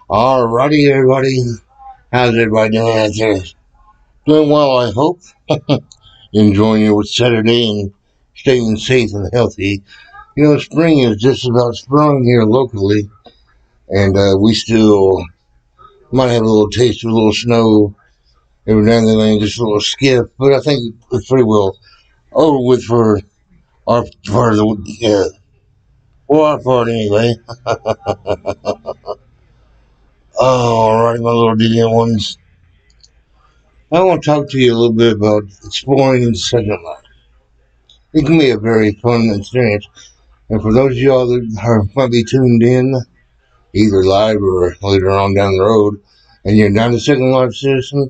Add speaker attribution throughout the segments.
Speaker 1: Alrighty, everybody. How's everybody doing out there? Doing well, I hope. Enjoying your Saturday and staying safe and healthy. You know, spring is just about sprung here locally, and we still might have a little taste of a little snow every now and then, just a little skiff. But I think it's pretty well over with for our part of our part anyway. Alrighty, my little DD ones. I want to talk to you a little bit about exploring in Second Life. It can be a very fun experience. And for those of y'all that might be tuned in, either live or later on down the road, and you're not a Second Life citizen,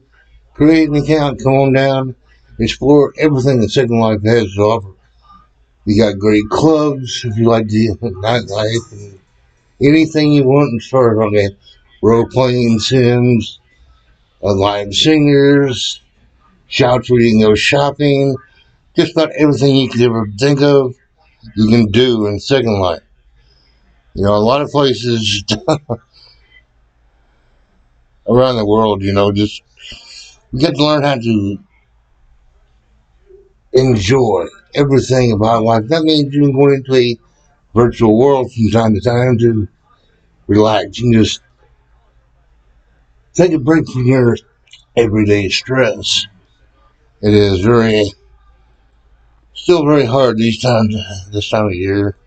Speaker 1: create an account, come on down, explore everything that Second Life has to offer. You got great clubs if you like the nightlife and anything you want as far as on the role playing sims, live singers, shops where you can go shopping, just about everything you could ever think of, you can do in Second Life. You know, a lot of places around the world, just you get to learn how to enjoy everything about life. That means you can go into a virtual world from time to time to relax and just take a break from your everyday stress. It is still very hard this time of year.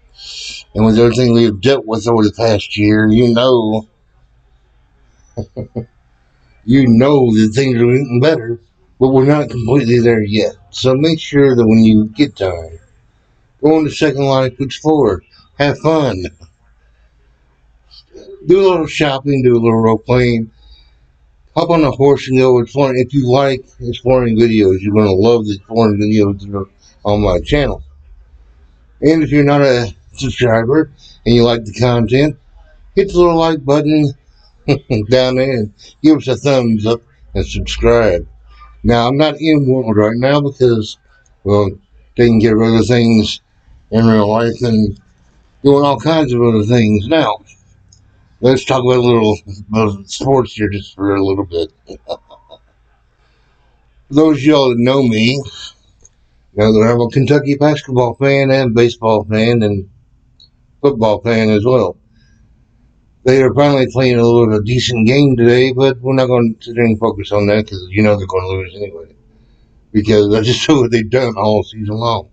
Speaker 1: And with everything we've dealt with over the past year, you know that things are getting better, but we're not completely there yet. So make sure that when you get time, go into Second Life, explore, have fun, do a little shopping, do a little role playing, hop on a horse and go exploring. If you like exploring videos, you're going to love the exploring videos that are on my channel. And if you're not a subscriber and you like the content, hit the little like button down there and give us a thumbs up and subscribe. Now, I'm not in World right now because, well, taking care of other things in real life and doing all kinds of other things. Now, let's talk about a little about sports here just for a little bit. For those of y'all that know me, know that I'm a Kentucky basketball fan and baseball fan and football fan as well. They are finally playing a little bit of a decent game today, but we're not going to sit there and focus on that because you know they're going to lose anyway. Because that's just what they've done all season long.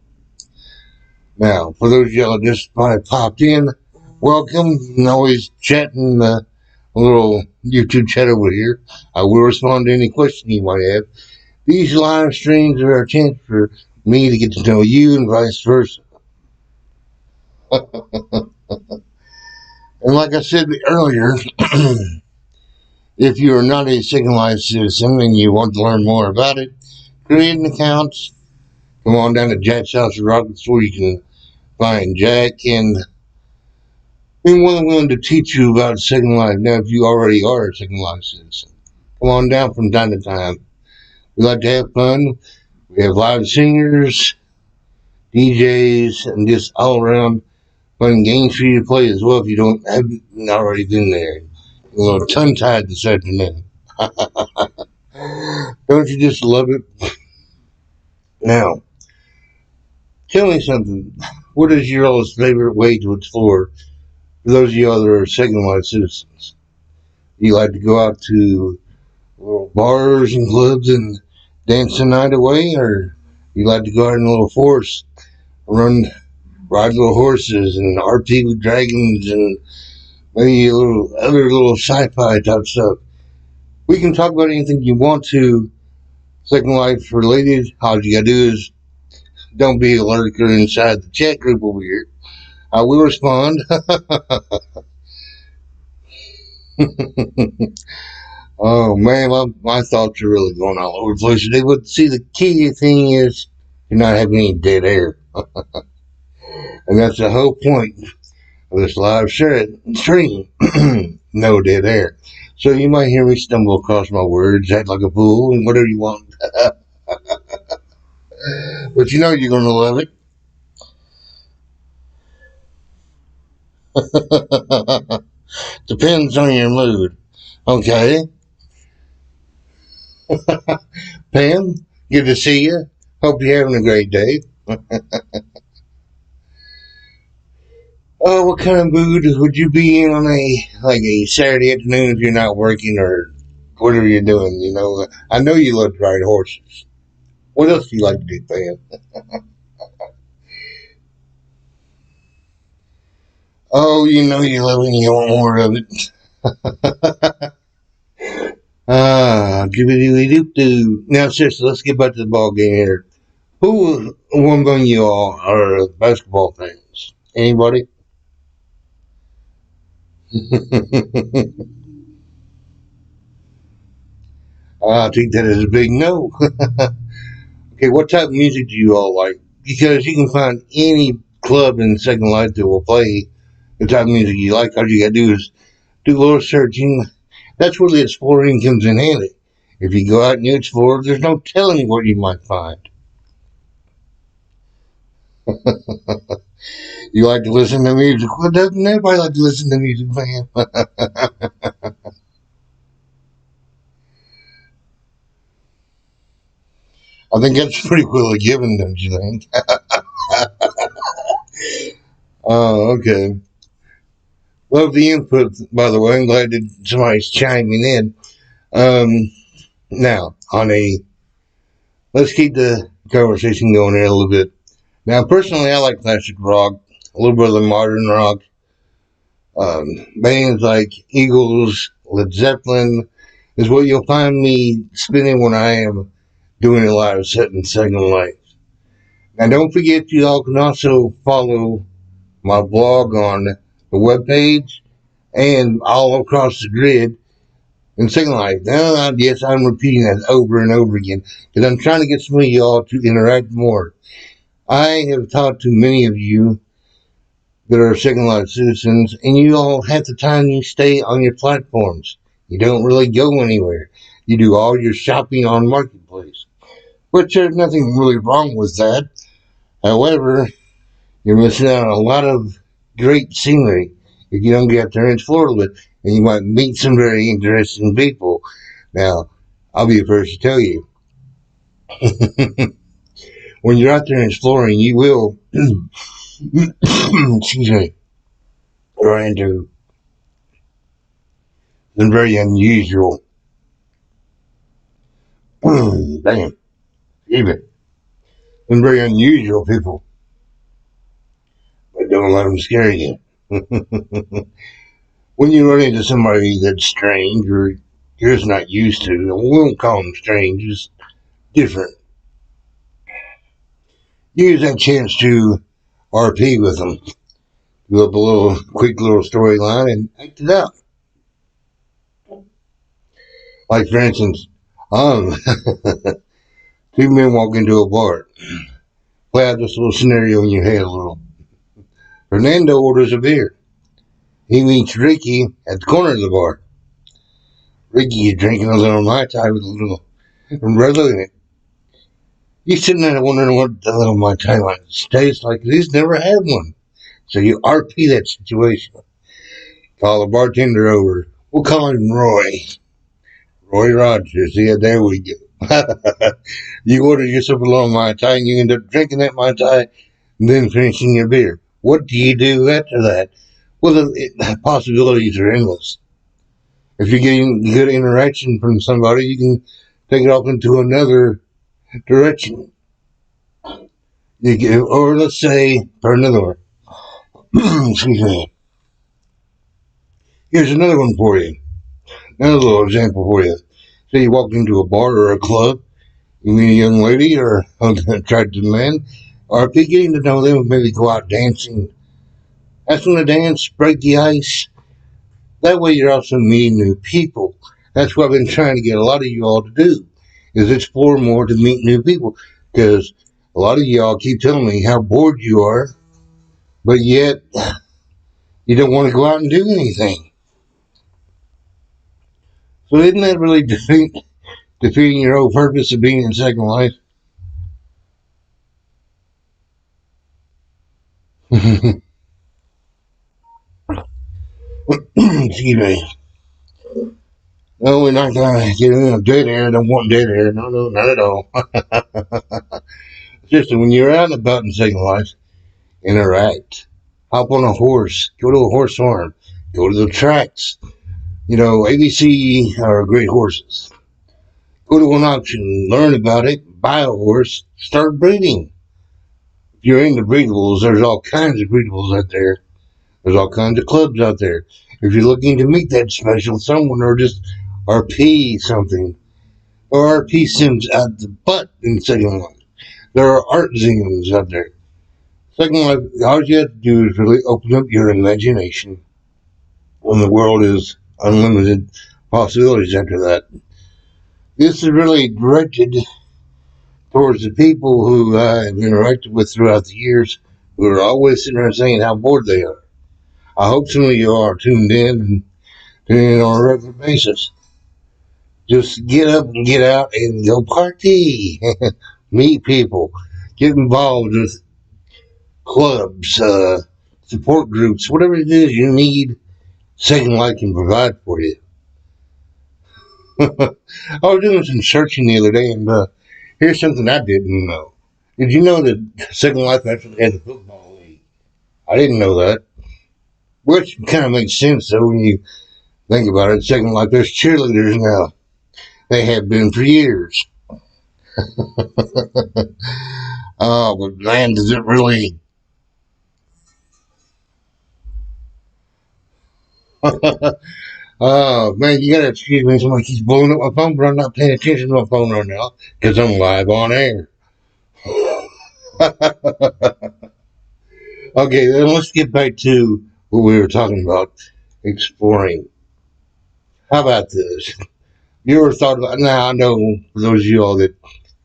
Speaker 1: Now, for those of y'all that just popped in, welcome. I'm always chatting a little YouTube chat over here. I will respond to any question you might have. These live streams are a chance for me to get to know you and vice versa. And like I said earlier, if you are not a Second Life citizen and you want to learn more about it, create an account. Come on down to Jack's House of Rockets where you can find Jack and be willing to teach you about Second Life. Now, if you already are a Second Life citizen, come on down from time to time. We like to have fun. We have live singers, DJs, and just all around fun games for you to play as well if you haven't already been there. A little tongue tied this afternoon. Don't you just love it? Now, tell me something. What is your all's favorite way to explore for those of you other Second Life citizens? Do you like to go out to little bars and clubs and dance the night away, or you like to go out in a little forest, ride little horses and RP with dragons and maybe a little other little sci-fi type stuff? We can talk about anything you want to, Second Life related. All you gotta do is don't be a lurker inside the chat group over here. I will respond. Oh man, my thoughts are really going all over the place today. But see, the key thing is you're not having any dead air. And that's the whole point of this live stream. No dead air. So you might hear me stumble across my words, act like a fool, and whatever you want. But you know you're going to love it. Depends on your mood. Okay. Pam, good to see you. Hope you're having a great day. What kind of mood would you be in on a Saturday afternoon if you're not working or whatever you're doing? I know you love to ride horses. What else do you like to do, Pam? Oh, you love it and you want more of it. Doobie doop doo. Now, seriously, let's get back to the ball game here. Who among you all are basketball fans? Anybody? I think that is a big no. Okay, what type of music do you all like? Because you can find any club in Second Life that will play the type of music you like. All you gotta do is do a little searching. That's where the exploring comes in handy. If you go out and you explore, there's no telling what you might find. You like to listen to music? Well, doesn't everybody like to listen to music, man? I think that's pretty clearly given, don't you think? Oh, okay. Love the input, by the way. I'm glad that somebody's chiming in. Now, let's keep the conversation going here a little bit. Now, personally, I like classic rock, a little bit of the modern rock. Bands like Eagles, Led Zeppelin is what you'll find me spinning when I am doing a live set in Second Life. Now, don't forget, you all can also follow my blog on the webpage and all across the grid in Second Life. Now, yes, I'm repeating that over and over again because I'm trying to get some of y'all to interact more. I have talked to many of you that are Second Life citizens, and you all, half the time, you stay on your platforms. You don't really go anywhere. You do all your shopping on Marketplace, which there's nothing really wrong with that. However, you're missing out on a lot of great scenery if you don't get out there and explore a little bit, and you might meet some very interesting people. Now, I'll be the first to tell you, when you're out there exploring, you will, excuse me, run into some very unusual, damn, even, some very unusual people, but don't let them scare you. When you run into somebody that's strange or you're just not used to, we won't call them strange, just different. Use that chance to RP with them, do up a little quick little storyline and act it out. Like for instance, um, two men walk into a bar. Play out this little scenario in your head a little. Fernando orders a beer. He meets Ricky at the corner of the bar. Ricky is drinking a little Mai Tai with a little umbrella in it. He's sitting there wondering what the little Mai Tai might taste like. He's never had one. So you RP that situation. Call the bartender over. We'll call him Roy. Roy Rogers. Yeah, there we go. You order yourself a little Mai Tai and you end up drinking that Mai Tai and then finishing your beer. What do you do after that? Well, the possibilities are endless. If you're getting good interaction from somebody, you can take it off into another direction. Or let's say, for another one, excuse me. Here's another one for you. Another little example for you. Say you walk into a bar or a club, you meet a young lady or an attractive man, or if you're getting to know them, maybe go out dancing. Ask them to dance, break the ice. That way you're also meeting new people. That's what I've been trying to get a lot of you all to do, is explore more to meet new people. Because a lot of y'all keep telling me how bored you are, but yet you don't want to go out and do anything. So isn't that really defeating your whole purpose of being in Second Life? excuse me. No, we're not gonna get in dead air. I don't want dead air. No, no, not at all. Just when you're out and about in Second Life, interact. Hop on a horse. Go to a horse farm. Go to the tracks. You know, ABC are great horses. Go to an auction. Learn about it. Buy a horse. Start breeding. If you're into breedables, there's all kinds of breedables out there. There's all kinds of clubs out there. If you're looking to meet that special someone or just RP something, or RP Sims at the butt in Second Life. There are art zines out there. Second Life, all you have to do is really open up your imagination when the world is unlimited possibilities after that. This is really directed towards the people who I've interacted with throughout the years who are always sitting there saying how bored they are. I hope some of you are tuned in and tuning in on a regular basis. Just get up and get out and go party. Meet people. Get involved with clubs, support groups, whatever it is you need, Second Life can provide for you. I was doing some searching the other day, and here's something I didn't know. Did you know that Second Life actually has a football league? I didn't know that. Which kind of makes sense, though, when you think about it. Second Life, there's cheerleaders now. They have been for years. Oh, but man, does it really... Oh, man, you gotta excuse me. Somebody keeps blowing up my phone, but I'm not paying attention to my phone right now because I'm live on air. Okay, then let's get back to what we were talking about, exploring. How about this? You ever thought about, now I know for those of you all that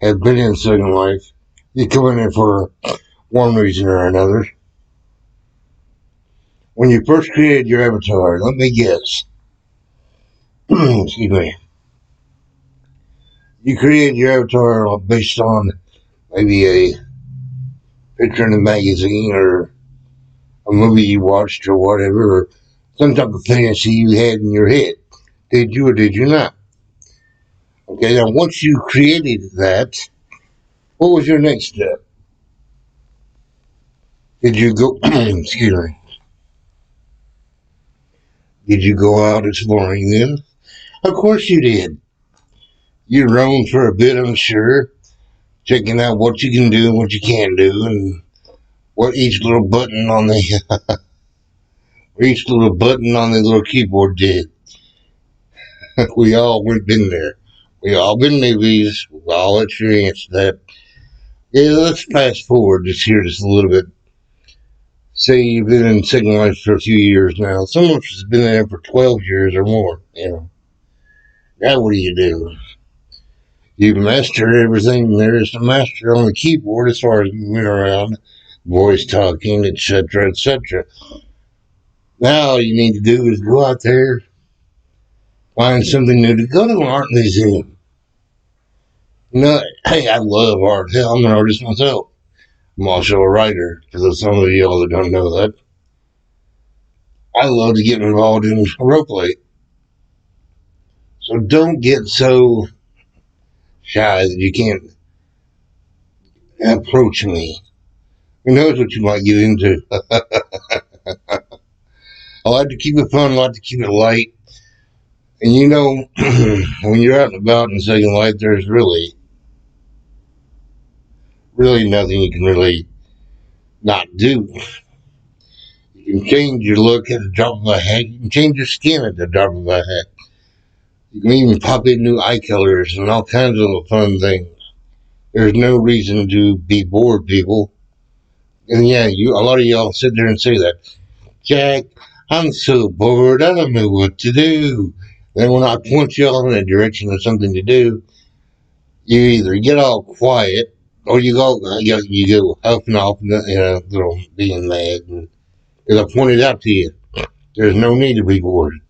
Speaker 1: have been in Second Life, you come in there for one reason or another. When you first created your avatar, let me guess. Excuse me. You created your avatar based on maybe a picture in a magazine or a movie you watched or whatever, or some type of fantasy you had in your head. Did you or did you not? Okay, now once you created that, what was your next step? Did you go, excuse me, did you go out exploring then? Of course you did. You roamed for a bit, I'm sure, checking out what you can do and what you can't do, and what each little button on the little keyboard did. We all been there. We all been newbies. We all experienced that. Yeah, let's fast forward just a little bit. Say you've been in Second Life for a few years now. Some of us has been there for 12 years or more. You know. Now what do? You master everything there is to master on the keyboard as far as moving around, voice talking, etc., etc. Now all you need to do is go out there, find something new to go to an art museum. You know, hey, I love art. Hell, I'm an artist myself. I'm also a writer, because some of y'all that don't know that. I love to get involved in roleplay. So don't get so shy that you can't approach me. Who knows what you might get into? I like to keep it fun, I like to keep it light. And you know, when you're out and about in Second Life, there's really nothing you can really not do. You can change your look at the drop of a hat. You can change your skin at the drop of a hat. You can even pop in new eye colors and all kinds of fun things. There's no reason to be bored, people. And yeah, a lot of y'all sit there and say that. Jack, I'm so bored, I don't know what to do. Then when I point y'all in a direction of something to do, you either get all quiet or you go huffing off, little being mad. And as I pointed out to you, there's no need to be bored.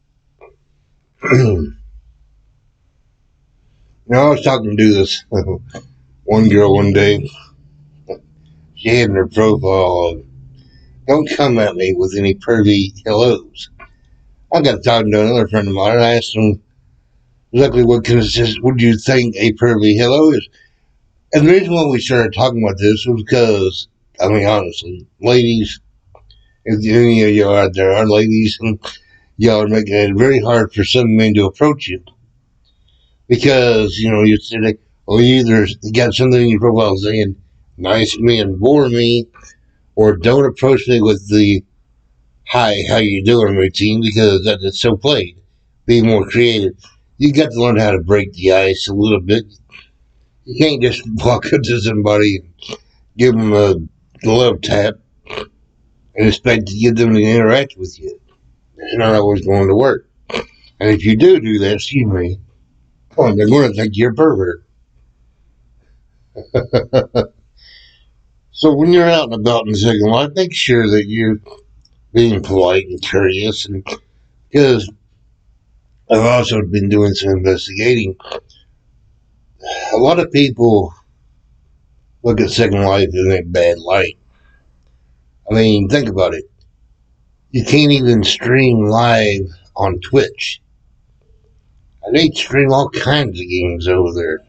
Speaker 1: I was talking to this one girl one day. She had in her profile, "Don't come at me with any pervy hellos." I got talking to another friend of mine. I asked him exactly would you think a pervy hello is. And the reason why we started talking about this was because, I mean, honestly, ladies, if any of y'all out there are ladies, and y'all are making it very hard for some men to approach you. Because, you say, like, well, you either got something in your profile saying, nice men bore me, or don't approach me with the, hi, how you doing routine, because that is so played. Be more creative. You got to learn how to break the ice a little bit. You can't just walk up to somebody and give them a love tap and expect to get them to interact with you. It's not always going to work. And if you do that, excuse me, they're going to think you're a pervert. So when you're out and about in the second life, make sure that you're being polite and courteous. And because I've also been doing some investigating, a lot of people look at Second Life in a bad light. I mean, think about it. You can't even stream live on Twitch. And they stream all kinds of games over there.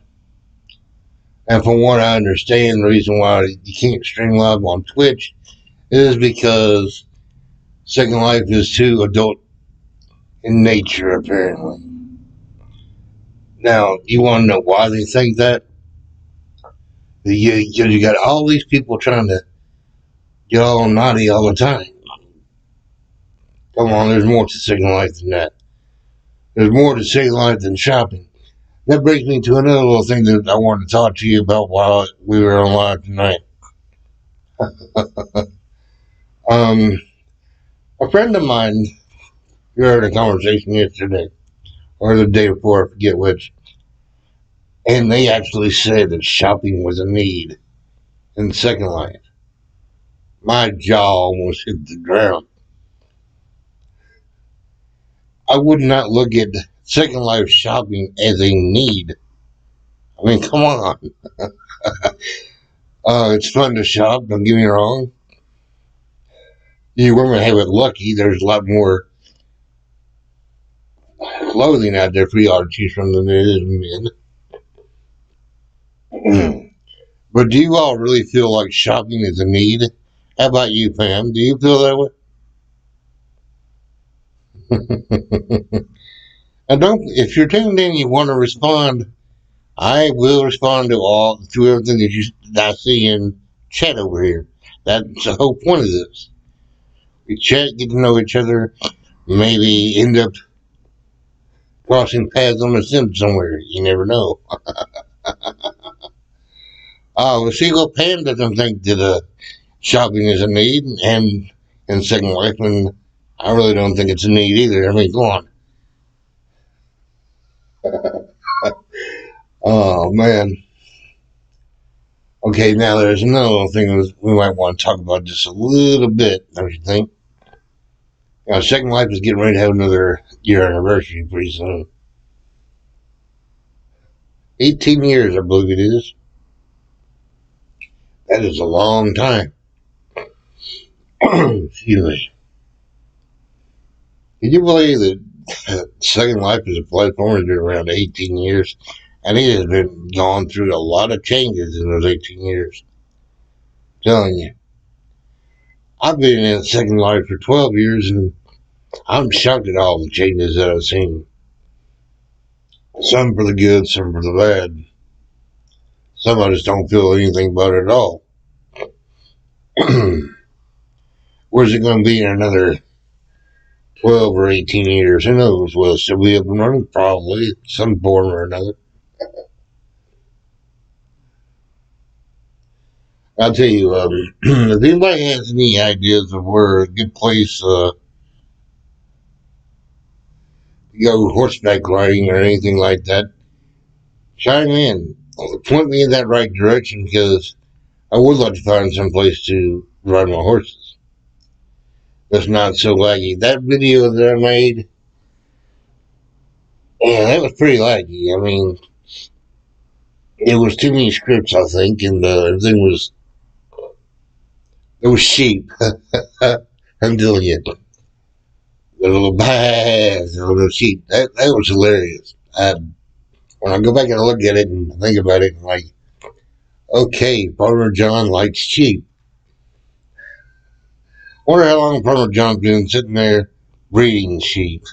Speaker 1: And from what I understand, the reason why you can't stream live on Twitch is because Second Life is too adult in nature, apparently. Now, you want to know why they think that? You got all these people trying to get all naughty all the time. Come on, there's more to Second Life than that. There's more to Second Life than shopping. That brings me to another little thing that I wanted to talk to you about while we were on live tonight. A friend of mine, we heard a conversation yesterday, or the day before, I forget which, and they actually said that shopping was a need in Second Life. My jaw almost hit the ground. I would not look at Second Life shopping as a need. I mean, come on. It's fun to shop, don't get me wrong. You women have it lucky. There's a lot more clothing out there for y'all to choose from than there is men. But do you all really feel like shopping is a need? How about you, Pam? Do you feel that way? And don't, if you're tuned in, you want to respond. I will respond to everything that I see in chat over here. That's the whole point of this. We chat, get to know each other, maybe end up crossing paths on a sim somewhere. You never know. Well, see, well, Pam doesn't think that shopping is a need, and in Second Life, and I really don't think it's a need either. I mean, go on. Oh, man. Okay, now there's another thing we might want to talk about just a little bit, don't you think? Now, Second Life is getting ready to have another year anniversary pretty soon. 18 years, I believe it is. That is a long time. Excuse me. Can you believe that Second Life as a platform has been around 18 years? And it has been gone through a lot of changes in those 18 years. I'm telling you. I've been in Second Life for 12 years, and I'm shocked at all the changes that I've seen. Some for the good, some for the bad. Some I just don't feel anything about it at all. Where's it going to be in another 12 or 18 years? Who knows? Will it still be up and running? Probably, some form or another. I'll tell you, if anybody has any ideas of where a good place to go horseback riding or anything like that, chime in. Point me in that right direction, because I would like to find some place to ride my horses that's not so laggy. That video that I made, yeah, that was pretty laggy. I mean, it was too many scripts, I think, and everything was, it was cheap. I'm telling you. The little bass, the little sheep. That was hilarious. When I go back and look at it and think about it, I'm like, okay, Farmer John likes sheep. Wonder how long Farmer John's been sitting there breeding sheep.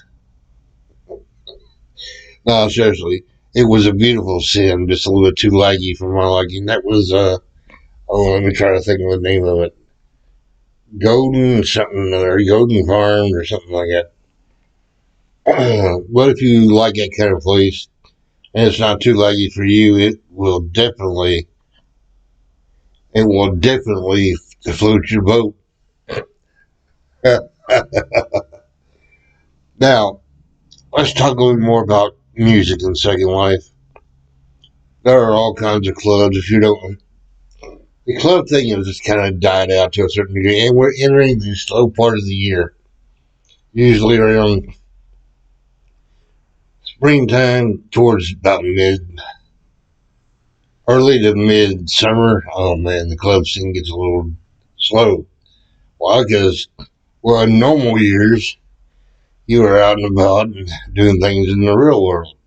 Speaker 1: No, seriously, it was a beautiful sin, just a little bit too laggy for my liking. That was, let me try to think of the name of it. Golden something or Golden Farm or something like that. But if you like that kind of place and it's not too laggy for you, it will definitely float your boat. Now, let's talk a little more about music in Second Life. There are all kinds of clubs. If you don't, the club thing has just kind of died out to a certain degree, and we're entering the slow part of the year. Usually around springtime, towards about early to mid summer. Oh man, the club scene gets a little slow. Why? Because in normal years, you were out and about and doing things in the real world.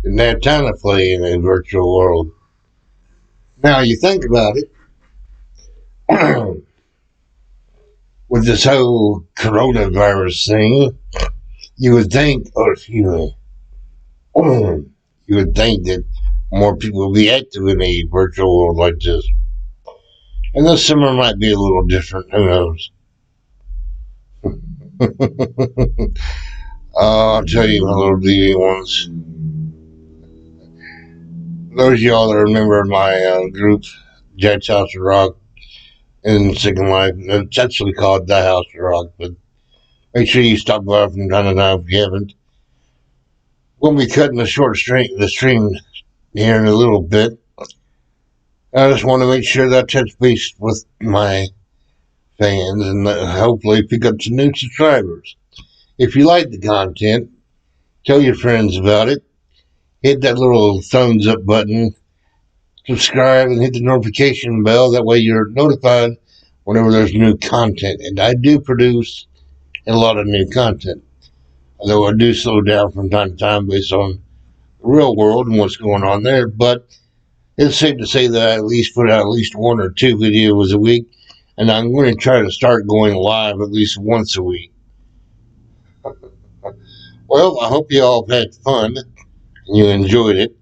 Speaker 1: Didn't have time to play in a virtual world. Now you think about it, with this whole coronavirus thing, you would think, oh, excuse me, you would think that more people would be active in a virtual world like this. And this summer might be a little different. Who knows? I'll tell you, my little DD ones. Those of y'all that remember my group, Jack's House of Rock in Second Life, it's actually called The House of Rock, but make sure you stop by from time to time if you haven't. We'll be cutting the stream here in a little bit. I just want to make sure that I touch base with my fans and hopefully pick up some new subscribers. If you like the content, tell your friends about it. Hit that little thumbs up button, subscribe, and hit the notification bell. That way you're notified whenever there's new content. And I do produce a lot of new content, although I do slow down from time to time based on the real world and what's going on there. But it's safe to say that I at least put out at least 1 or 2 videos a week, and I'm going to try to start going live at least once a week. Well, I hope you all had fun and you enjoyed it.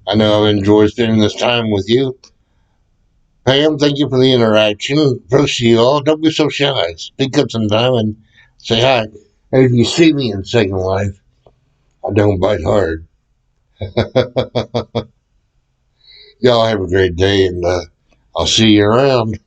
Speaker 1: I know I've enjoyed spending this time with you. Pam, thank you for the interaction. First of you all, don't be so shy. Speak up sometime and say hi. And if you see me in Second Life, I don't bite hard. Y'all have a great day, and I'll see you around.